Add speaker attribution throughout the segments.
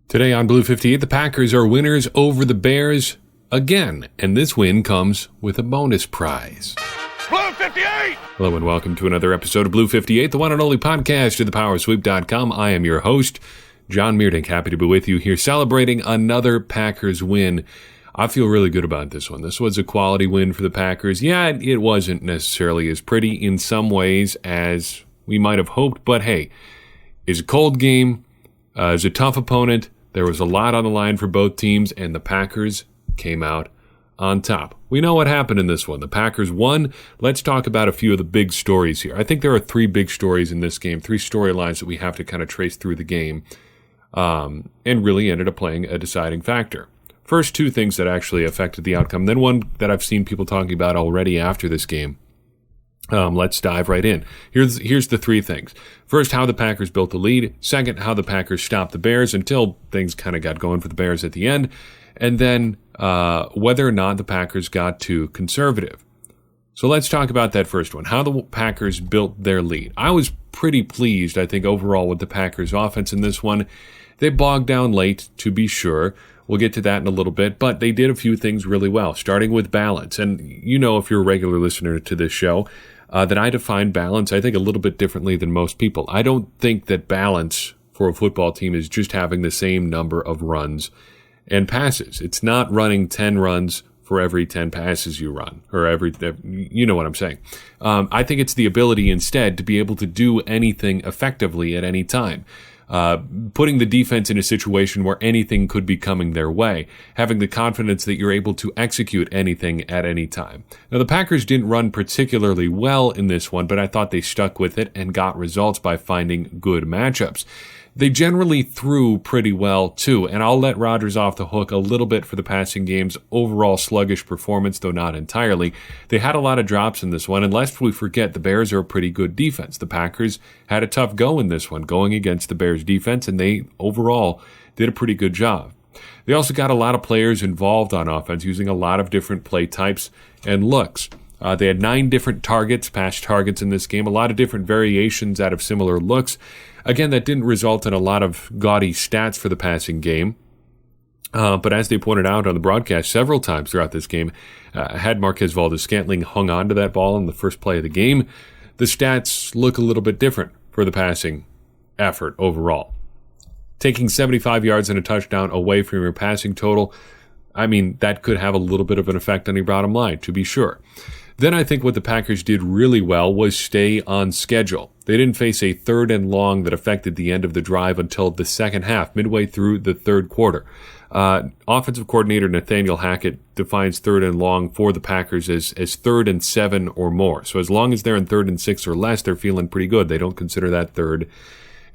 Speaker 1: Today on Blue 58, the Packers are winners over the Bears again, and this win comes with a bonus prize.
Speaker 2: Blue 58!
Speaker 1: Hello and welcome to another episode of Blue 58, the one and only podcast at thepowersweep.com. I am your host, John Meerdink. Happy to be with you here celebrating another Packers win. I feel really good about this one. This was a quality win for the Packers. Yeah, it wasn't necessarily as pretty in some ways as we might have hoped, but hey, it's a cold game, it's a tough opponent. There was a lot on the line for both teams, and the Packers came out on top. We know what happened in this one. The Packers won. Let's talk about a few of the big stories here. I think there are three big stories in this game, three storylines that we have to kind of trace through the game, and really ended up playing a deciding factor. First, two things that actually affected the outcome, then one that I've seen people talking about already after this game. Let's dive right in. Here's the three things. First, how the Packers built the lead. Second, how the Packers stopped the Bears until things kind of got going for the Bears at the end. And then whether or not the Packers got too conservative. So let's talk about that first one, how the Packers built their lead. I was pretty pleased, I think, overall with the Packers' offense in this one. They bogged down late, to be sure. We'll get to that in a little bit, but they did a few things really well, starting with balance. And you know, if you're a regular listener to this show, that I define balance, I think, a little bit differently than most people. I don't think that balance for a football team is just having the same number of runs and passes. It's not running 10 runs for every 10 passes you run, or you know what I'm saying. I think it's the ability instead to be able to do anything effectively at any time. Putting the defense in a situation where anything could be coming their way, having the confidence that you're able to execute anything at any time. Now, the Packers didn't run particularly well in this one, but I thought they stuck with it and got results by finding good matchups. They generally threw pretty well, too, and I'll let Rodgers off the hook a little bit for the passing game's overall sluggish performance, though not entirely. They had a lot of drops in this one, and lest we forget, the Bears are a pretty good defense. The Packers had a tough go in this one, going against the Bears defense, and they overall did a pretty good job. They also got a lot of players involved on offense, using a lot of different play types and looks. They had 9 different pass targets in this game, a lot of different variations out of similar looks. Again, that didn't result in a lot of gaudy stats for the passing game. But as they pointed out on the broadcast several times throughout this game, had Marquez Valdes-Scantling hung on to that ball in the first play of the game, the stats look a little bit different for the passing effort overall. Taking 75 yards and a touchdown away from your passing total, I mean, that could have a little bit of an effect on your bottom line, to be sure. Then I think what the Packers did really well was stay on schedule. They didn't face a third and long that affected the end of the drive until the second half, midway through the third quarter. Offensive coordinator Nathaniel Hackett defines third and long for the Packers as 3rd and 7 or more. So as long as they're in 3rd and 6 or less, they're feeling pretty good. They don't consider that third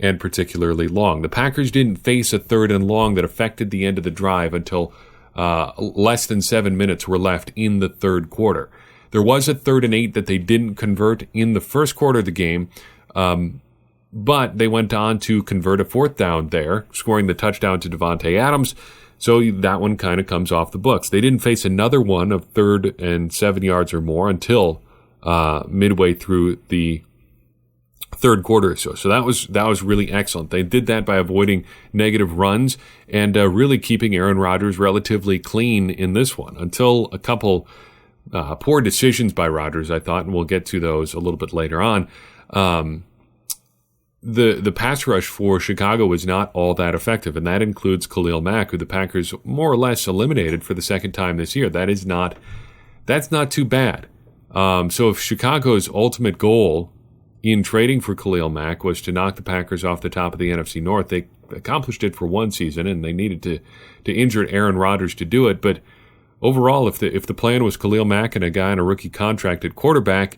Speaker 1: and particularly long. The Packers didn't face a third and long that affected the end of the drive until less than 7 minutes were left in the third quarter. There was a 3rd and 8 that they didn't convert in the first quarter of the game, but they went on to convert a 4th down there, scoring the touchdown to Davante Adams, so that one kind of comes off the books. They didn't face another one of 3rd and 7 yards or more until midway through the third quarter or so. So that was really excellent. They did that by avoiding negative runs and really keeping Aaron Rodgers relatively clean in this one until a couple poor decisions by Rodgers, I thought, and we'll get to those a little bit later on. The pass rush for Chicago was not all that effective, and that includes Khalil Mack, who the Packers more or less eliminated for the second time this year. That's not too bad. So if Chicago's ultimate goal in trading for Khalil Mack was to knock the Packers off the top of the NFC North, they accomplished it for one season, and they needed to injure Aaron Rodgers to do it, but overall, if the plan was Khalil Mack and a guy on a rookie contract at quarterback,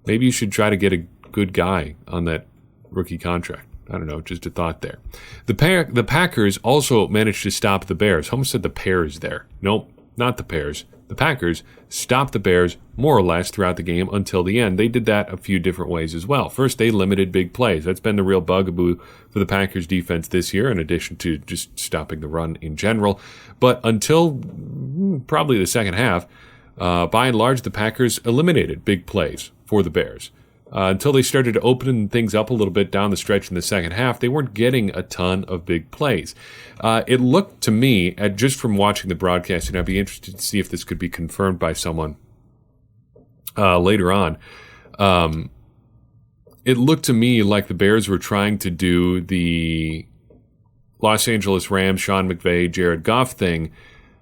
Speaker 1: maybe you should try to get a good guy on that rookie contract. I don't know, just a thought there. The Packers also managed to stop the Bears. I almost said the Pears there. Nope, not the Pears. The Packers stopped the Bears more or less throughout the game until the end. They did that a few different ways as well. First, they limited big plays. That's been the real bugaboo for the Packers defense this year, in addition to just stopping the run in general. But until probably the second half, by and large, the Packers eliminated big plays for the Bears. until they started to open things up a little bit down the stretch in the second half, they weren't getting a ton of big plays. It looked to me, just from watching the broadcast, and I'd be interested to see if this could be confirmed by someone later on, it looked to me like the Bears were trying to do the Los Angeles Rams, Sean McVay, Jared Goff thing,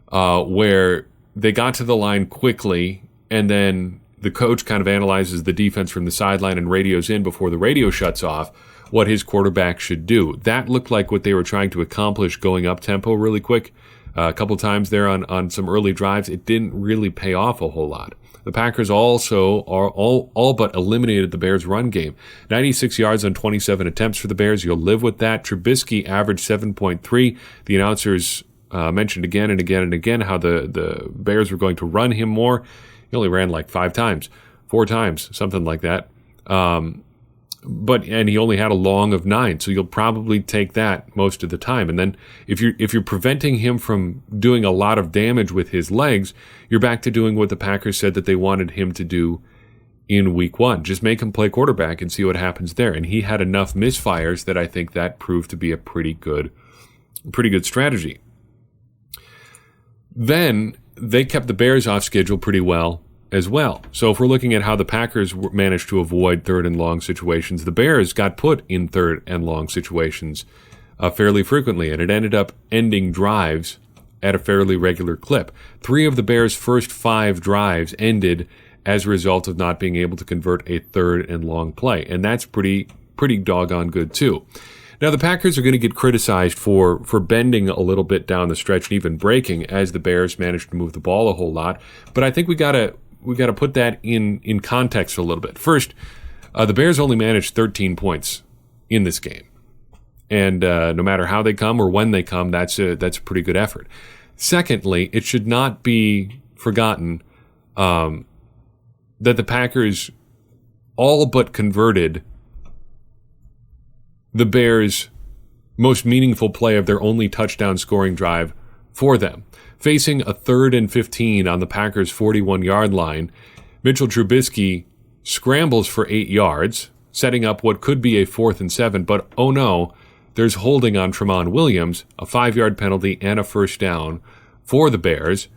Speaker 1: where they got to the line quickly, and then the coach kind of analyzes the defense from the sideline and radios in before the radio shuts off what his quarterback should do. That looked like what they were trying to accomplish going up tempo really quick. A couple times there on some early drives. It didn't really pay off a whole lot. The Packers also are all but eliminated the Bears' run game. 96 yards on 27 attempts for the Bears. You'll live with that. Trubisky averaged 7.3. The announcers mentioned again and again and again how the Bears were going to run him more. He only ran like 4 times, something like that. And he only had a long of 9, so you'll probably take that most of the time. And then if you're preventing him from doing a lot of damage with his legs, you're back to doing what the Packers said that they wanted him to do in week 1. Just make him play quarterback and see what happens there. And he had enough misfires that I think that proved to be a pretty good strategy. Then they kept the Bears off schedule pretty well as well. So if we're looking at how the Packers managed to avoid third and long situations, the Bears got put in third and long situations fairly frequently, and it ended up ending drives at a fairly regular clip. 3 of the Bears' first 5 drives ended as a result of not being able to convert a third and long play, and that's pretty doggone good too. Now, the Packers are going to get criticized for bending a little bit down the stretch and even breaking as the Bears managed to move the ball a whole lot. But I think we got to put that in context a little bit. First, the Bears only managed 13 points in this game. And no matter how they come or when they come, that's a pretty good effort. Secondly, it should not be forgotten that the Packers all but converted the Bears' most meaningful play of their only touchdown scoring drive for them. Facing a 3rd and 15 on the Packers' 41-yard line, Mitchell Trubisky scrambles for 8 yards, setting up what could be a 4th and 7, but oh no, there's holding on Tramon Williams, a 5-yard penalty and a first down for the Bears,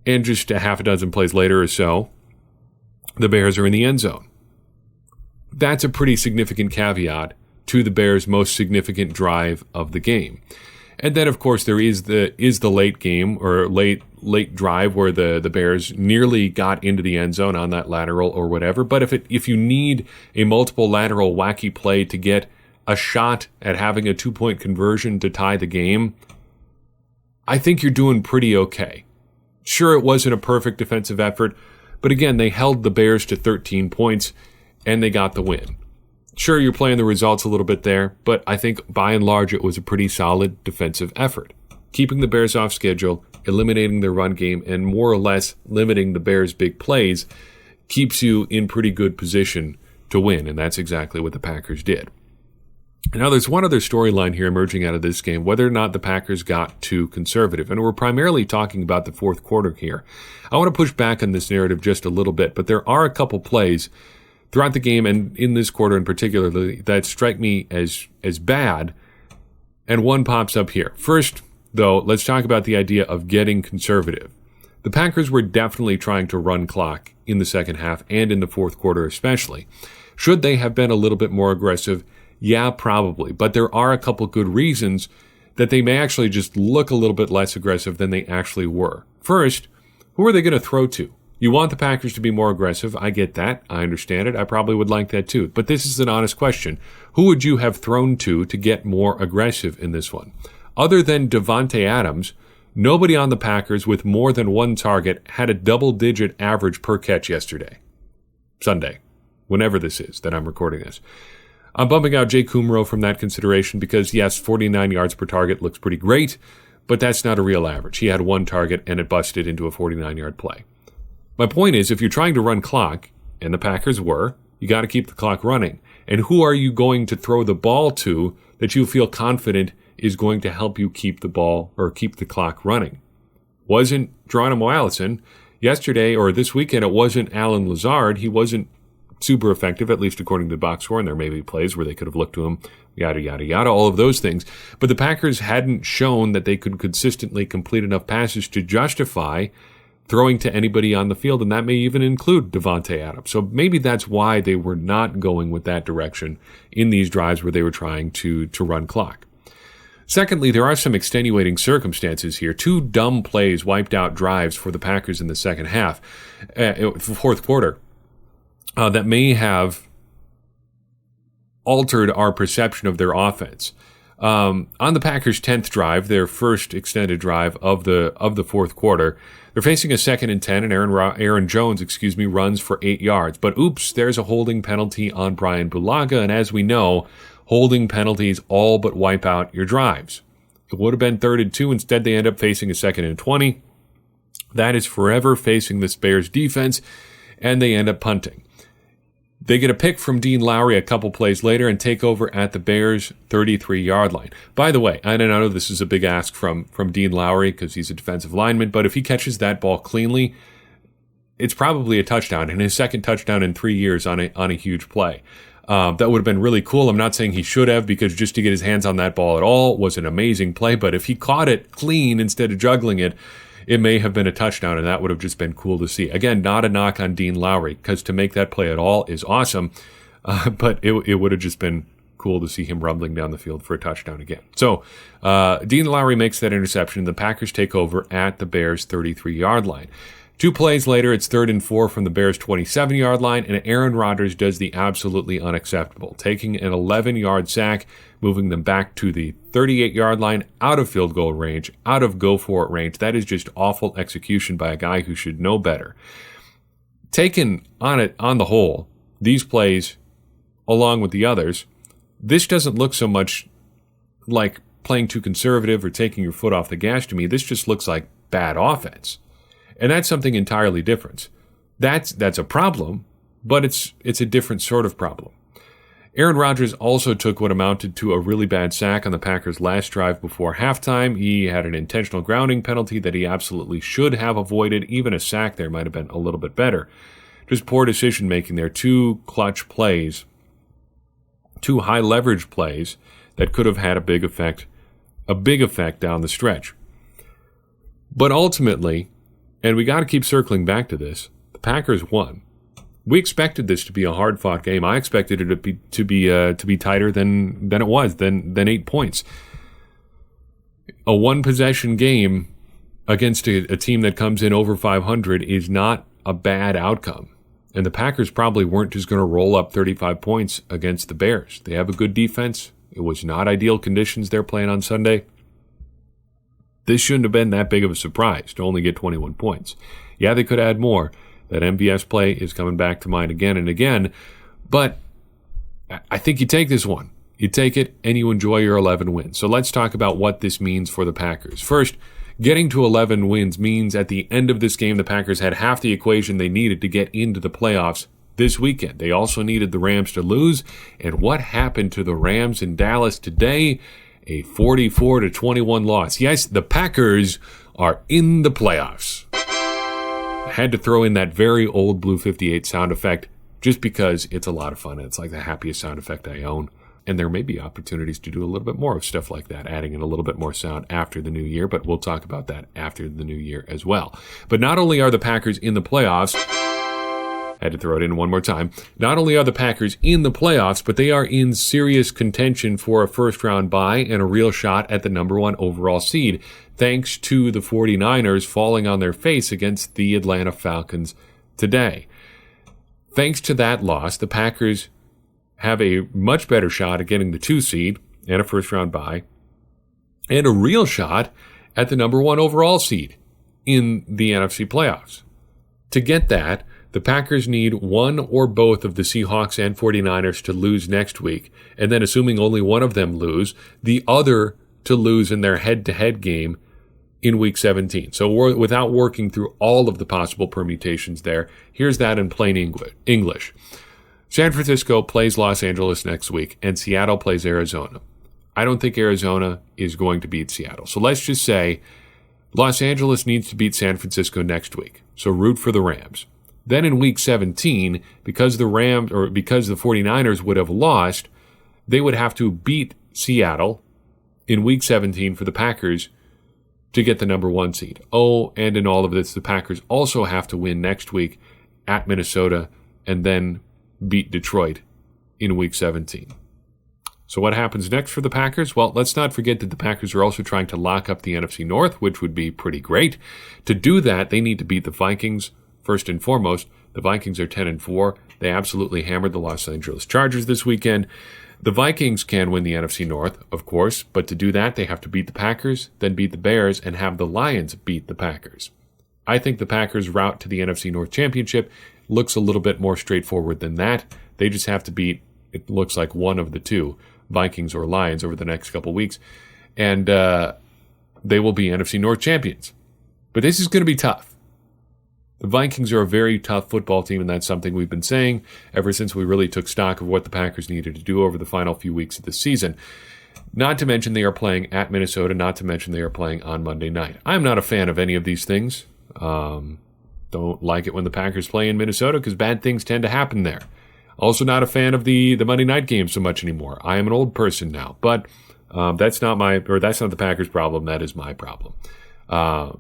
Speaker 1: and just a half a dozen plays later or so, the Bears are in the end zone. That's a pretty significant caveat to the Bears' most significant drive of the game. And then, of course, there is the late game or late drive where the Bears nearly got into the end zone on that lateral or whatever. But if you need a multiple lateral wacky play to get a shot at having a 2-point conversion to tie the game, I think you're doing pretty okay. Sure, it wasn't a perfect defensive effort, but again, they held the Bears to 13 points and they got the win. Sure, you're playing the results a little bit there, but I think by and large it was a pretty solid defensive effort. Keeping the Bears off schedule, eliminating their run game, and more or less limiting the Bears' big plays keeps you in pretty good position to win, and that's exactly what the Packers did. Now, there's one other storyline here emerging out of this game, whether or not the Packers got too conservative, and we're primarily talking about the fourth quarter here. I want to push back on this narrative just a little bit, but there are a couple plays throughout the game, and in this quarter in particular, that strike me as bad, and one pops up here. First, though, let's talk about the idea of getting conservative. The Packers were definitely trying to run clock in the second half, and in the fourth quarter especially. Should they have been a little bit more aggressive? Yeah, probably, but there are a couple good reasons that they may actually just look a little bit less aggressive than they actually were. First, who are they going to throw to? You want the Packers to be more aggressive. I get that. I understand it. I probably would like that too. But this is an honest question. Who would you have thrown to get more aggressive in this one? Other than Davante Adams, nobody on the Packers with more than one target had a double-digit average per catch yesterday. Sunday. Whenever this is that I'm recording this. I'm bumping out Jay Kumro from that consideration because, yes, 49 yards per target looks pretty great, but that's not a real average. He had one target and it busted into a 49-yard play. My point is, if you're trying to run clock, and the Packers were, you got to keep the clock running. And who are you going to throw the ball to that you feel confident is going to help you keep the ball or keep the clock running? Wasn't Geronimo Allison. Yesterday or this weekend, it wasn't Alan Lazard. He wasn't super effective, at least according to the box score, and there may be plays where they could have looked to him, yada, yada, yada, all of those things. But the Packers hadn't shown that they could consistently complete enough passes to justify throwing to anybody on the field, and that may even include Davante Adams. So maybe that's why they were not going with that direction in these drives where they were trying to run clock. Secondly, there are some extenuating circumstances here. 2 dumb plays wiped out drives for the Packers in the second half, fourth quarter, that may have altered our perception of their offense. On the Packers' 10th drive, their first extended drive of the fourth quarter, they're facing a 2nd and 10, and Aaron Jones, runs for 8 yards. But oops, there's a holding penalty on Brian Bulaga, and as we know, holding penalties all but wipe out your drives. It would have been 3rd and 2. Instead, they end up facing a 2nd and 20. That is forever facing the Bears defense, and they end up punting. They get a pick from Dean Lowry a couple plays later and take over at the Bears' 33-yard line. By the way, I know this is a big ask from Dean Lowry because he's a defensive lineman, but if he catches that ball cleanly, it's probably a touchdown, and his 2nd touchdown in 3 years on a huge play. That would have been really cool. I'm not saying he should have, because just to get his hands on that ball at all was an amazing play, but if he caught it clean instead of juggling it, it may have been a touchdown, and that would have just been cool to see. Again, not a knock on Dean Lowry, because to make that play at all is awesome, but it would have just been cool to see him rumbling down the field for a touchdown again. So Dean Lowry makes that interception. The Packers take over at the Bears' 33-yard line. 2 plays later, it's 3rd and 4 from the Bears' 27-yard line, and Aaron Rodgers does the absolutely unacceptable, taking an 11-yard sack, moving them back to the 38-yard line, out of field goal range, out of go-for-it range. That is just awful execution by a guy who should know better. Taken on the whole, these plays, along with the others, this doesn't look so much like playing too conservative or taking your foot off the gas to me. This just looks like bad offense. And that's something entirely different. That's a problem, but it's a different sort of problem. Aaron Rodgers also took what amounted to a really bad sack on the Packers' last drive before halftime. He had an intentional grounding penalty that he absolutely should have avoided. Even a sack there might have been a little bit better. Just poor decision-making there. 2 clutch plays, 2 high-leverage plays that could have had a big effect down the stretch. But ultimately, and we got to keep circling back to this, the Packers won. We expected this to be a hard-fought game. I expected it to be tighter than it was, than 8 points. A 1-possession game against a team that comes in over 500 is not a bad outcome. And the Packers probably weren't just going to roll up 35 points against the Bears. They have a good defense. It was not ideal conditions they're playing on Sunday. This shouldn't have been that big of a surprise to only get 21 points. Yeah, they could add more. That MVS play is coming back to mind again and again. But I think you take this one. You take it and you enjoy your 11 wins. So let's talk about what this means for the Packers. First, getting to 11 wins means at the end of this game, the Packers had half the equation they needed to get into the playoffs this weekend. They also needed the Rams to lose. And what happened to the Rams in Dallas today? A 44-21 loss. Yes, the Packers are in the playoffs. I had to throw in that very old Blue 58 sound effect just because it's a lot of fun. It's like the happiest sound effect I own. And there may be opportunities to do a little bit more of stuff like that, adding in a little bit more sound after the new year, but we'll talk about that after the new year as well. But not only are the Packers in the playoffs, I had to throw it in one more time. Not only are the Packers in the playoffs, but they are in serious contention for a first-round bye and a real shot at the number 1 overall seed, thanks to the 49ers falling on their face against the Atlanta Falcons today. Thanks to that loss, the Packers have a much better shot at getting the 2 seed and a first-round bye, and a real shot at the number 1 overall seed in the NFC playoffs. To get that, the Packers need one or both of the Seahawks and 49ers to lose next week, and then assuming only one of them lose, the other to lose in their head-to-head game in Week 17. So without working through all of the possible permutations there, here's that in plain English. San Francisco plays Los Angeles next week, and Seattle plays Arizona. I don't think Arizona is going to beat Seattle. So let's just say Los Angeles needs to beat San Francisco next week. So root for the Rams. Then in week 17, because the 49ers would have lost, they would have to beat Seattle in week 17 for the Packers to get the number 1 seed. Oh, and in all of this, the Packers also have to win next week at Minnesota and then beat Detroit in week 17. So what happens next for the Packers? Well, let's not forget that the Packers are also trying to lock up the NFC North, which would be pretty great. To do that, they need to beat the Vikings first and foremost. The Vikings are 10-4. They absolutely hammered the Los Angeles Chargers this weekend. The Vikings can win the NFC North, of course, but to do that, they have to beat the Packers, then beat the Bears, and have the Lions beat the Packers. I think the Packers' route to the NFC North Championship looks a little bit more straightforward than that. They just have to beat, it looks like, one of the two, Vikings or Lions, over the next couple weeks, and they will be NFC North champions. But this is going to be tough. The Vikings are a very tough football team, and that's something we've been saying ever since we really took stock of what the Packers needed to do over the final few weeks of the season. Not to mention they are playing at Minnesota, not to mention they are playing on Monday night. I'm not a fan of any of these things. Don't like it when the Packers play in Minnesota because bad things tend to happen there. Also not a fan of the Monday night game so much anymore. I am an old person now, but that's not the Packers' problem. That is my problem.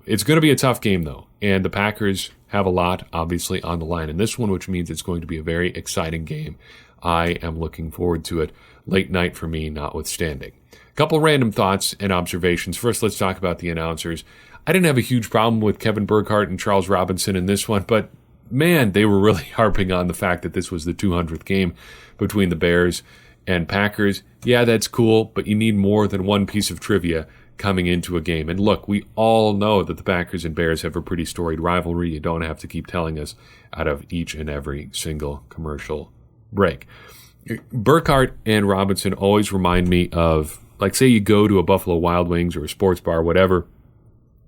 Speaker 1: It's going to be a tough game, though, and the Packers have a lot, obviously, on the line in this one, which means it's going to be a very exciting game. I am looking forward to it. Late night for me, notwithstanding. A couple random thoughts and observations. First, let's talk about the announcers. I didn't have a huge problem with Kevin Burkhardt and Charles Robinson in this one, but man, they were really harping on the fact that this was the 200th game between the Bears and Packers. Yeah, that's cool, but you need more than one piece of trivia coming into a game. And look, we all know that the Packers and Bears have a pretty storied rivalry. You don't have to keep telling us out of each and every single commercial break. Burkhardt and Robinson always remind me of, like, say you go to a Buffalo Wild Wings or a sports bar, whatever,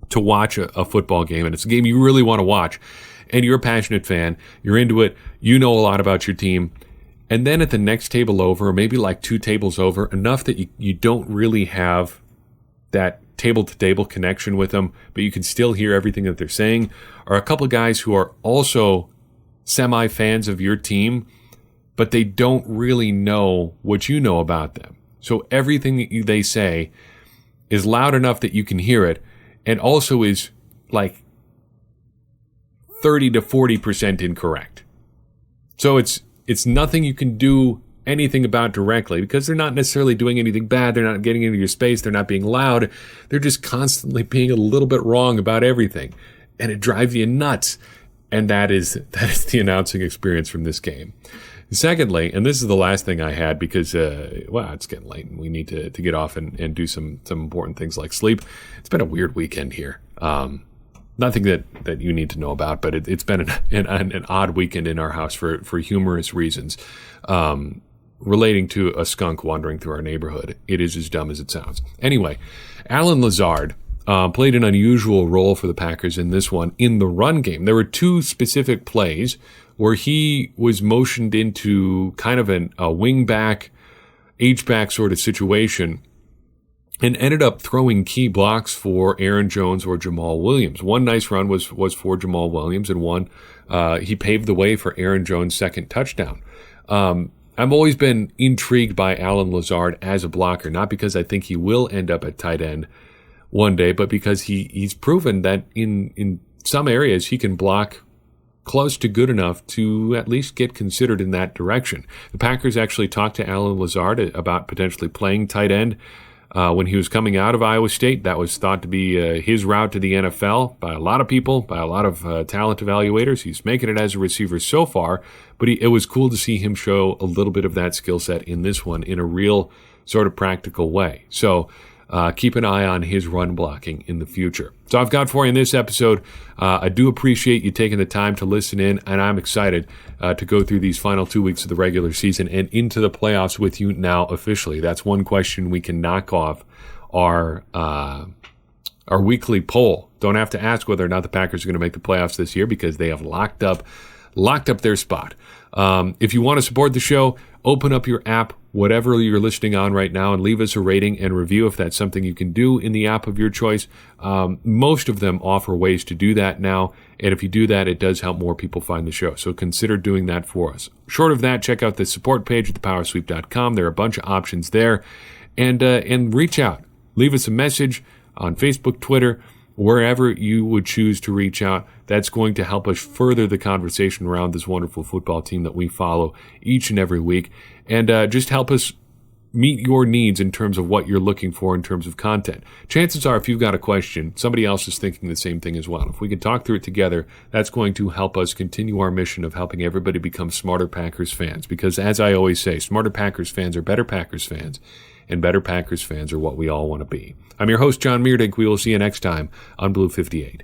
Speaker 1: to watch a football game, and it's a game you really want to watch, and you're a passionate fan, you're into it, you know a lot about your team, and then at the next table over, or maybe like 2 tables over, enough that you don't really have that table-to-table connection with them, but you can still hear everything that they're saying, are a couple of guys who are also semi-fans of your team, but they don't really know what you know about them. So everything that they say is loud enough that you can hear it, and also is like 30 to 40% incorrect. So it's nothing you can do anything about directly, because they're not necessarily doing anything bad. They're not getting into your space. They're not being loud. They're just constantly being a little bit wrong about everything. And it drives you nuts. And that is the announcing experience from this game. Secondly, and this is the last thing I had because, it's getting late and we need to get off and do some important things like sleep. It's been a weird weekend here. Nothing that you need to know about, but it's been an odd weekend in our house for humorous reasons. Relating to a skunk wandering through our neighborhood. It is as dumb as it sounds. Anyway, Alan Lazard played an unusual role for the Packers in this one in the run game. There were 2 specific plays where he was motioned into kind of a wing-back, H-back sort of situation and ended up throwing key blocks for Aaron Jones or Jamal Williams. One nice run was for Jamal Williams, and one he paved the way for Aaron Jones' second touchdown. I've always been intrigued by Alan Lazard as a blocker, not because I think he will end up at tight end one day, but because he's proven that in some areas he can block close to good enough to at least get considered in that direction. The Packers actually talked to Alan Lazard about potentially playing tight end when he was coming out of Iowa State. That was thought to be his route to the NFL by a lot of people, by a lot of talent evaluators. He's making it as a receiver so far, but it was cool to see him show a little bit of that skill set in this one in a real sort of practical way. So keep an eye on his run blocking in the future. So I've got for you in this episode. I do appreciate you taking the time to listen in, and I'm excited to go through these final 2 weeks of the regular season and into the playoffs with you now officially. That's one question we can knock off our weekly poll. Don't have to ask whether or not the Packers are going to make the playoffs this year because they have locked up their spot. If you want to support the show, open up your app whatever you're listening on right now and leave us a rating and review if that's something you can do in the app of your choice. Most of them offer ways to do that now, and if you do that, it does help more people find the show. So consider doing that for us. Short of that, check out the support page at thepowersweep.com. There are a bunch of options there, and reach out. Leave us a message on Facebook, Twitter, wherever you would choose to reach out. That's going to help us further the conversation around this wonderful football team that we follow each and every week, and just help us meet your needs in terms of what you're looking for in terms of content. Chances are, if you've got a question, somebody else is thinking the same thing as well. If we can talk through it together, that's going to help us continue our mission of helping everybody become smarter Packers fans. Because as I always say, smarter Packers fans are better Packers fans, and better Packers fans are what we all want to be. I'm your host, John Meerdink. We will see you next time on Blue 58.